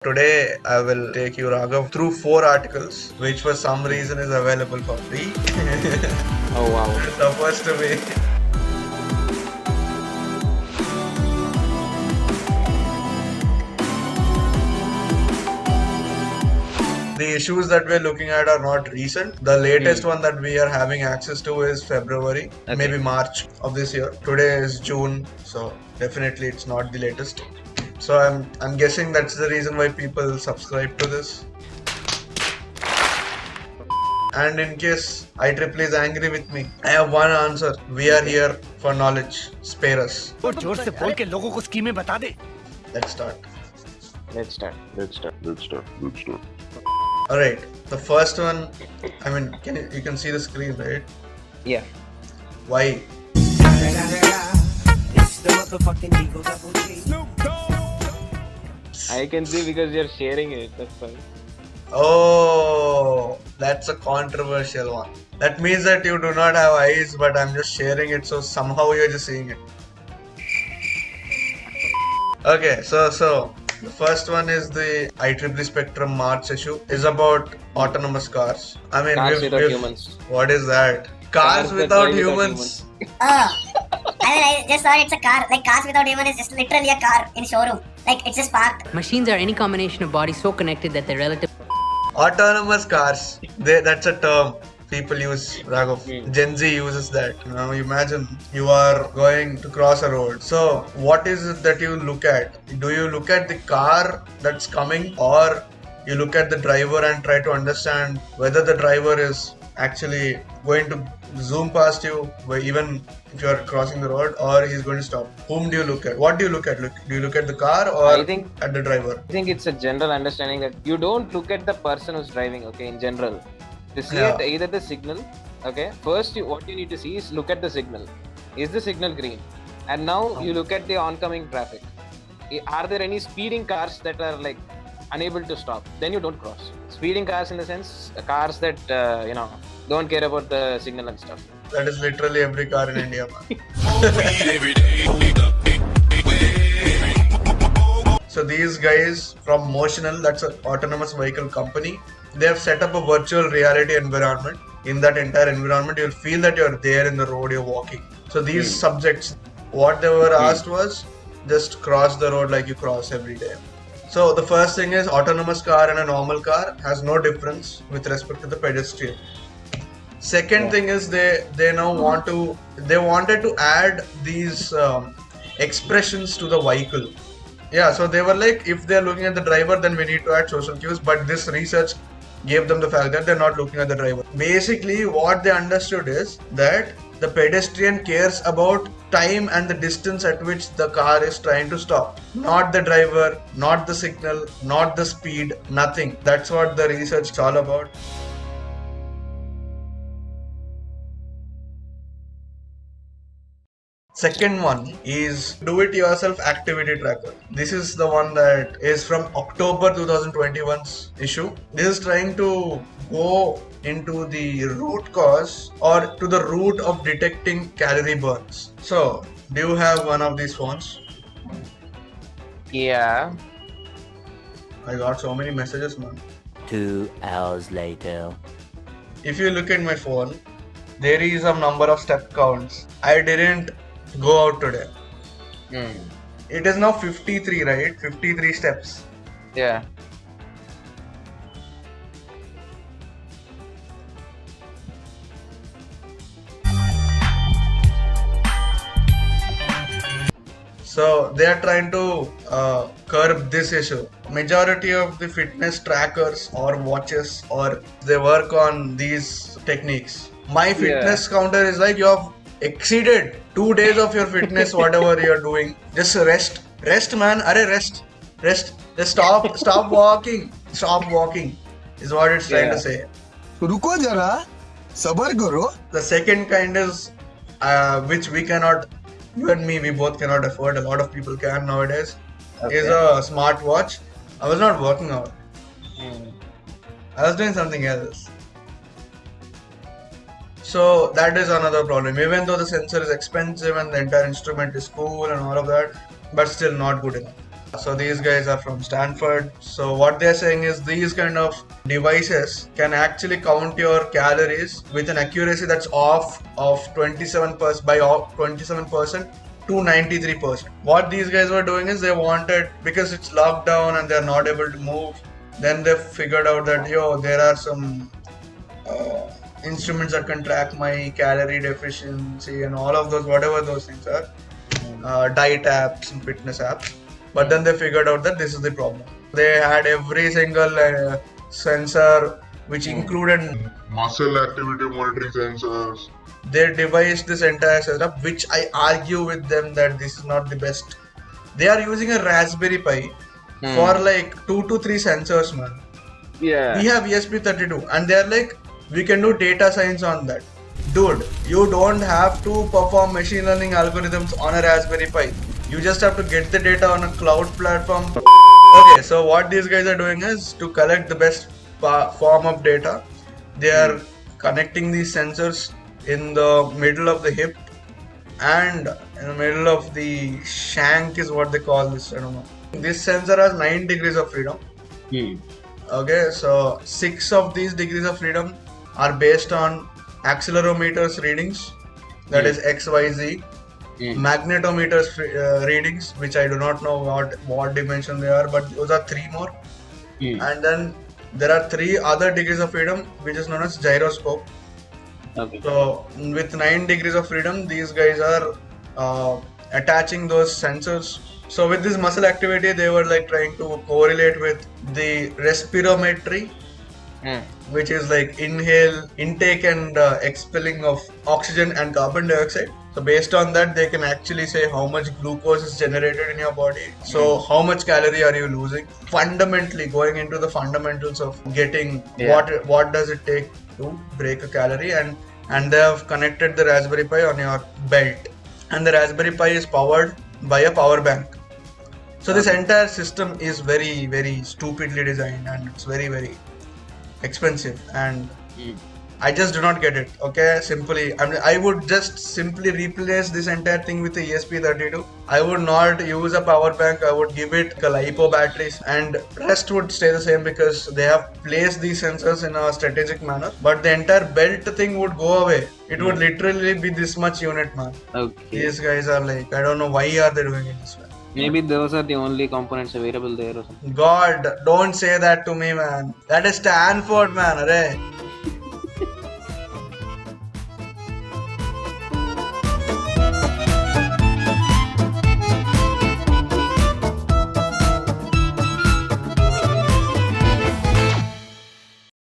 Today I will take you, Raghav, through 4 articles, which for some reason is available for free. Oh wow. It's supposed to be. The issues that we're looking at are not recent. The latest one that we are having access to is February, maybe March of this year. Today is June, so definitely it's not the latest. So I'm guessing that's the reason why people subscribe to this. And in case IEEE is angry with me, I have one answer. We are here for knowledge. Spare us. Let's start. Let's start. Alright, the first one, I mean, you can see the screen, right? Yeah. Why? I can see because you're sharing it. That's fine. Oh, that's a controversial one. That means that you do not have eyes, but I'm just sharing it, so somehow you're just seeing it. Okay, so the first one is the IEEE Spectrum March issue. Is about autonomous cars. I mean, Cars without humans. What is that? Cars without humans. Oh, I just thought it's a car. Like cars without human is just literally a car in showroom. Like it's just parked. Machines are any combination of bodies so connected that they're relative. Autonomous cars. That's a term people use, Raghav. Gen Z uses that. Now imagine you are going to cross a road. So what is it that you look at? Do you look at the car that's coming, or you look at the driver and try to understand whether the driver is actually going to zoom past you even if you are crossing the road, or he's going to stop? Whom do you look at? What do you look at? Do you look at the car or at the driver? I think it's a general understanding that you don't look at the person who's driving, okay, in general. To see either the signal, okay, first what you need to see is look at the signal. Is the signal green? And now you look at the oncoming traffic. Are there any speeding cars that are like unable to stop? Then you don't cross. Speeding cars in the sense, cars that, don't care about the signal and stuff. That is literally every car in India, man. So these guys from Motional, that's an autonomous vehicle company, they have set up a virtual reality environment. In that entire environment, you'll feel that you're there in the road, you're walking. So these subjects, what they were asked was just cross the road like you cross every day. So the first thing is autonomous car and a normal car has no difference with respect to the pedestrian. Second thing is they wanted to add these expressions to the vehicle. Yeah, so they were like, if they're looking at the driver, then we need to add social cues, but this research gave them the fact that they're not looking at the driver. Basically, what they understood is that the pedestrian cares about time and the distance at which the car is trying to stop. Not the driver, not the signal, not the speed, nothing. That's what the research is all about. Second one is do-it-yourself activity tracker. This is the one that is from October 2021's issue. This is trying to go into the root cause or to the root of detecting calorie burns. So, do you have one of these phones? Yeah. I got so many messages, man. 2 hours later. If you look at my phone, there is a number of step counts. I didn't go out today. It is now 53, right? 53 steps. Yeah. So they are trying to curb this issue. Majority of the fitness trackers or watches, or they work on these techniques. My fitness counter is like, you have exceeded 2 days of your fitness, whatever you're doing. Just rest, man. Rest. Just stop walking. Stop walking is what it's trying to say. रुको जरा, सबर करो. The second kind is which we cannot, you and me, we both cannot afford. A lot of people can nowadays. Is a smartwatch. I was not working out. I was doing something else. So that is another problem. Even though the sensor is expensive and the entire instrument is cool and all of that, but still not good enough. So these guys are from Stanford. So what they're saying is these kind of devices can actually count your calories with an accuracy that's off of 27% by 27% to 93%. What these guys were doing is they wanted, because it's locked down and they're not able to move, then they figured out that there are some instruments that can track my calorie deficiency and all of those, whatever those things are, diet apps and fitness apps. But then they figured out that this is the problem. They had every single sensor, which included muscle activity monitoring sensors. They devised this entire setup, which I argue with them that this is not the best. They are using a Raspberry Pi for like 2 to 3 sensors, man. Yeah. We have ESP32 and they're like, we can do data science on that. Dude, you don't have to perform machine learning algorithms on a Raspberry Pi. You just have to get the data on a cloud platform. Okay, so what these guys are doing is to collect the best form of data. They are connecting these sensors in the middle of the hip and in the middle of the shank is what they call this. I don't know. This sensor has 9 degrees of freedom. Okay, so 6 of these degrees of freedom are based on accelerometers readings, that is XYZ, magnetometers readings, which I do not know what dimension they are, but those are 3 more. And then there are 3 other degrees of freedom, which is known as gyroscope. Okay. So with 9 degrees of freedom, these guys are attaching those sensors. So with this muscle activity, they were like trying to correlate with the respirometry, which is like intake and expelling of oxygen and carbon dioxide. So based on that, they can actually say how much glucose is generated in your body. So how much calorie are you losing? Fundamentally, going into the fundamentals of getting what does it take to break a calorie, and they have connected the Raspberry Pi on your belt, and the Raspberry Pi is powered by a power bank. So this entire system is very, very stupidly designed, and it's very, very expensive, and I just do not get it. Okay, simply, I would just simply replace this entire thing with a ESP32. I would not use a power bank. I would give it a LiPo batteries, and rest would stay the same because they have placed these sensors in a strategic manner. But the entire belt thing would go away. It would literally be this much unit, man. Okay. These guys are like, I don't know why are they doing it this way. Maybe those are the only components available there or something. God, don't say that to me, man. That is Stanford, man. Arey.